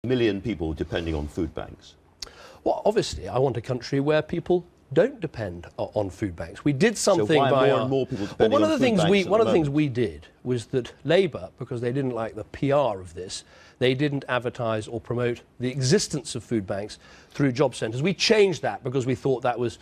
million people depending on food banks? Well, obviously, I want a country where people don't depend on food banks. We did something so why by more and more people depending on food banks one of the things we did was that Labour, because they didn't like the PR of this, they didn't advertise or promote the existence of food banks through job centres. We changed that because we thought that was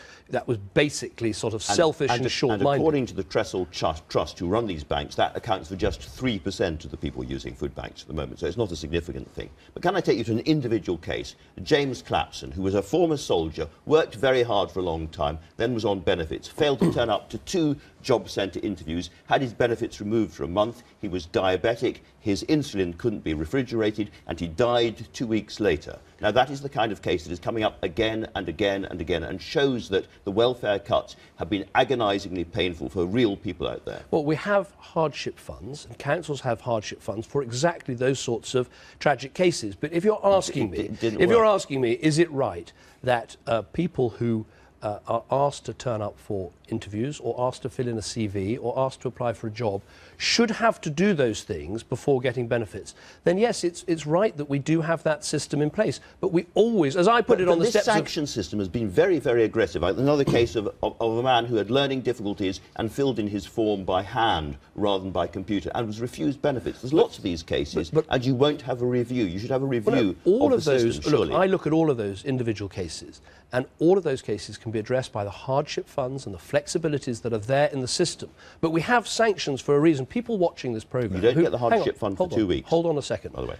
basically sort of selfish and short-minded. And according to the Trestle Trust, who run these banks, that accounts for just 3% of the people using food banks at the moment, so it's not a significant thing. But can I take you to an individual case? James Clapson, who was a former soldier, worked very hard for a long time, then was on benefits, failed to turn up to 2 job centre interviews, had his benefits removed for a month, he was diabetic, his insulin couldn't be refrigerated, and he died 2 weeks later. Now, that is the kind of case that is coming up again and again and again and shows that the welfare cuts have been agonisingly painful for real people out there. Well, we have hardship funds, and councils have hardship funds for exactly those sorts of tragic cases. But if you're asking me, is it right that people who are asked to turn up for interviews or asked to fill in a CV or asked to apply for a job should have to do those things before getting benefits, then yes, it's right that we do have that system in place. But we always, as I put it on the steps of... This sanction system has been very, very aggressive. Another case of a man who had learning difficulties and filled in his form by hand rather than by computer and was refused benefits. There's lots of these cases, and you won't have a review. You should have a review of the system, surely. Look, I look at all of those individual cases, and all of those cases can be addressed by the hardship funds and the flexibilities that are there in the system. But we have sanctions for a reason. People watching this programme... You don't get the hardship fund for 2 weeks. Hold on a second. By the way.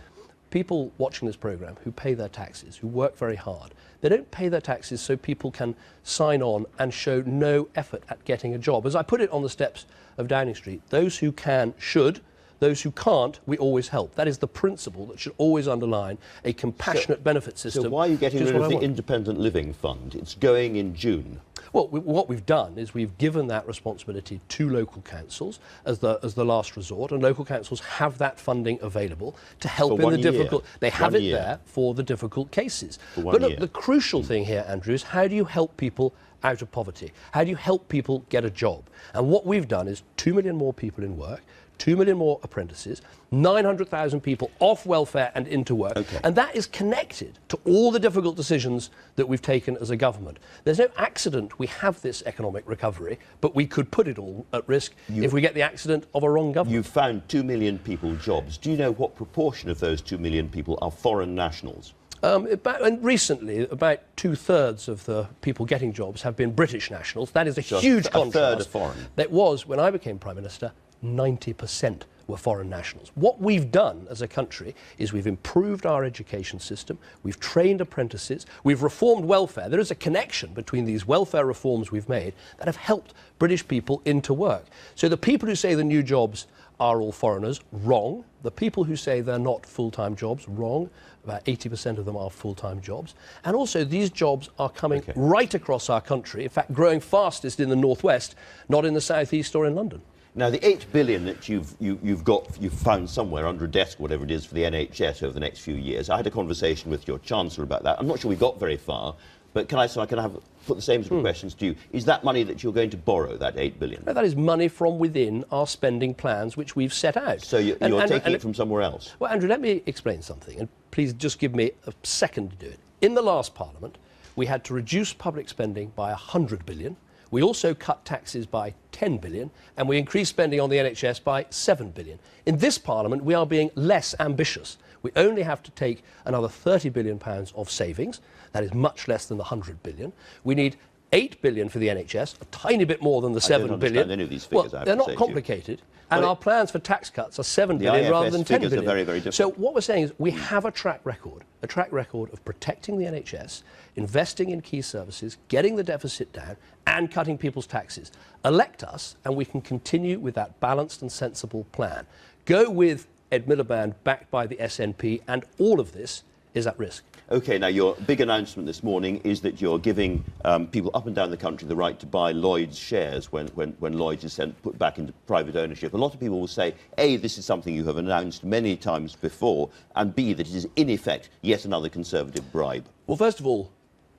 People watching this programme who pay their taxes, who work very hard, they don't pay their taxes so people can sign on and show no effort at getting a job. As I put it on the steps of Downing Street, those who can should, those who can't, we always help. That is the principle that should always underline a compassionate benefit system. So why are you getting rid of the Independent Living Fund? It's going in June. Well, what we've done is we've given that responsibility to local councils as the last resort, and local councils have that funding available to help in the difficult... They have it there for the difficult cases. But look, the crucial thing here, Andrew, is how do you help people out of poverty? How do you help people get a job? And what we've done is 2 million more people in work, 2 million more apprentices, 900,000 people off welfare and into work. Okay. And that is connected to all the difficult decisions that we've taken as a government. There's no accident we have this economic recovery, but we could put it all at risk if we get the accident of a wrong government. You've found 2 million people jobs. Do you know what proportion of those 2 million people are foreign nationals? And recently, about 2/3 of the people getting jobs have been British nationals. That is a huge contrast. A third are foreign. That was, when I became Prime Minister, 90% were foreign nationals. What we've done as a country is we've improved our education system, we've trained apprentices, we've reformed welfare. There is a connection between these welfare reforms we've made that have helped British people into work. So the people who say the new jobs are all foreigners, wrong. The people who say they're not full-time jobs, wrong. About 80% of them are full-time jobs. And also these jobs are coming right across our country, in fact growing fastest in the northwest, not in the southeast or in London. Now, the $8 billion that you've found somewhere under a desk, whatever it is, for the NHS over the next few years. I had a conversation with your Chancellor about that. I'm not sure we got very far, but can I put the same sort of questions to you? Is that money that you're going to borrow, that $8 billion? No, that is money from within our spending plans, which we've set out. So you're taking it from somewhere else? Well, Andrew, let me explain something, and please just give me a second to do it. In the last Parliament, we had to reduce public spending by $100 billion. We also cut taxes by $10 billion, and we increased spending on the NHS by $7 billion. In this Parliament, we are being less ambitious. We only have to take another £30 billion of savings. That is much less than the $100 billion. We need $8 billion for the NHS, a tiny bit more than the $7 billion. Any of these figures, well, they're not complicated. And our plans for tax cuts are $7 billion rather than $10 billion. Are very, very different. So what we're saying is we have a track record of protecting the NHS, investing in key services, getting the deficit down, and cutting people's taxes. Elect us, and we can continue with that balanced and sensible plan. Go with Ed Miliband, backed by the SNP, and all of this is at risk. OK, now your big announcement this morning is that you're giving people up and down the country the right to buy Lloyd's shares when Lloyd's is put back into private ownership. A lot of people will say, A, this is something you have announced many times before, and B, that it is in effect yet another Conservative bribe. Well, first of all,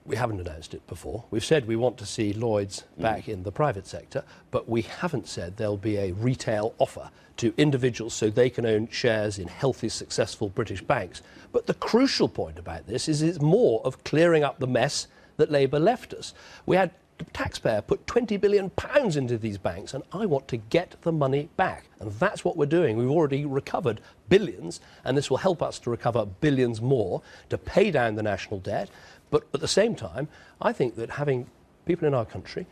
We haven't announced it before. We've said we want to see Lloyds back in the private sector, but we haven't said there'll be a retail offer to individuals so they can own shares in healthy, successful British banks. But the crucial point about this is it's more of clearing up the mess that Labour left us. We had the taxpayer put £20 billion into these banks, and I want to get the money back. And that's what we're doing. We've already recovered billions, and this will help us to recover billions more to pay down the national debt. But at the same time, I think that having people in our country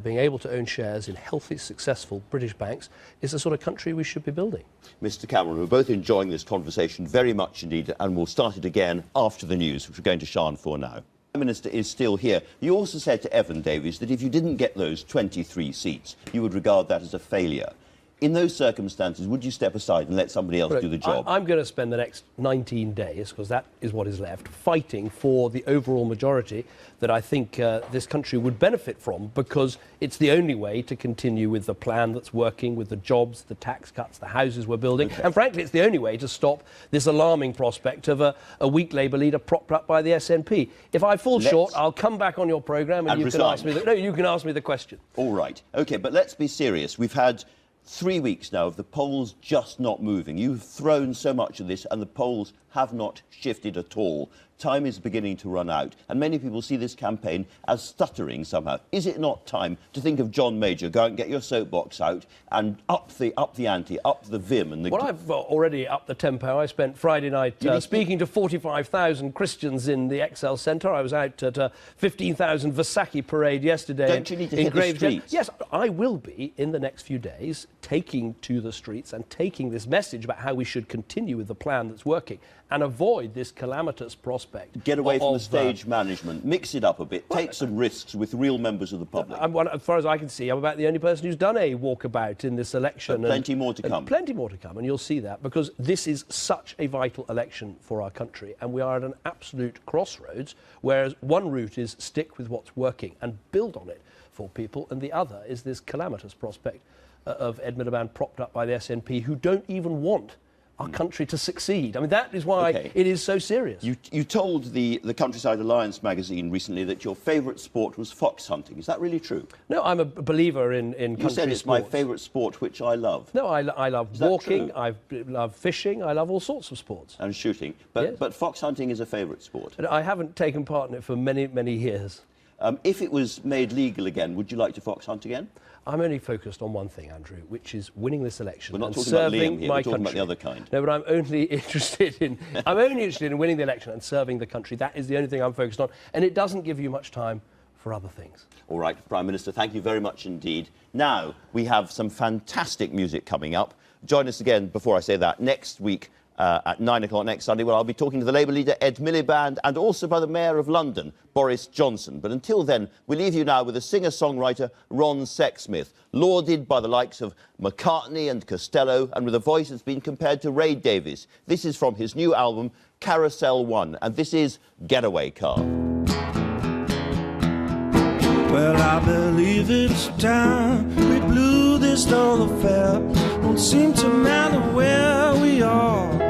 being able to own shares in healthy, successful British banks is the sort of country we should be building. Mr Cameron, we're both enjoying this conversation very much indeed, and we'll start it again after the news, which we're going to Sian for now. The Prime Minister is still here. You also said to Evan Davies that if you didn't get those 23 seats, you would regard that as a failure. In those circumstances, would you step aside and let somebody else do the job? I'm going to spend the next 19 days, because that is what is left, fighting for the overall majority that I think this country would benefit from, because it's the only way to continue with the plan that's working, with the jobs, the tax cuts, the houses we're building. Okay. And frankly, it's the only way to stop this alarming prospect of a weak Labour leader propped up by the SNP. If I fall short, I'll come back on your programme and you can ask me you can ask me the question. All right. OK, but let's be serious. We've had 3 weeks now of the polls just not moving. You've thrown so much of this and the polls have not shifted at all. Time is beginning to run out, and many people see this campaign as stuttering somehow. Is it not time to think of John Major? Go out and get your soapbox out and up the ante, up the vim and the... Well, I've already upped the tempo. I spent Friday night speaking to 45,000 Christians in the Excel Centre. I was out at a 15,000 Vasaki parade yesterday. Don't you need to hit the streets? Yes, I will be in the next few days taking to the streets and taking this message about how we should continue with the plan that's working and avoid this calamitous prospect. Get away from the stage management, mix it up a bit, take some risks with real members of the public. As far as I can see, I'm about the only person who's done a walkabout in this election. But plenty more to come. Plenty more to come, and you'll see that, because this is such a vital election for our country, and we are at an absolute crossroads, whereas one route is stick with what's working and build on it for people, and the other is this calamitous prospect of Ed Miliband propped up by the SNP, who don't even want our country to succeed. I mean, that is why it is so serious. You told the Countryside Alliance magazine recently that your favourite sport was fox hunting. Is that really true? No, I'm a believer in country You said it's sports. my favourite sport, which I love. No, I love walking, I love fishing, I love all sorts of sports. And shooting. But fox hunting is a favourite sport. And I haven't taken part in it for many, many years. If it was made legal again, would you like to fox hunt again? I'm only focused on one thing, Andrew, which is winning this election. We're not and talking about serving Liam here, my we're talking country. about the other kind. No, but I'm only interested in winning the election and serving the country. That is the only thing I'm focused on, and it doesn't give you much time for other things. All right, Prime Minister, thank you very much indeed. Now, we have some fantastic music coming up. Join us again, before I say that, next week at 9 o'clock next Sunday, where I'll be talking to the Labour leader, Ed Miliband, and also by the Mayor of London, Boris Johnson. But until then, we leave you now with a singer-songwriter, Ron Sexsmith, lauded by the likes of McCartney and Costello, and with a voice that's been compared to Ray Davies. This is from his new album, Carousel One, and this is Getaway Car. Well, I believe it's time we blew this dull affair. Won't seem to matter where we are.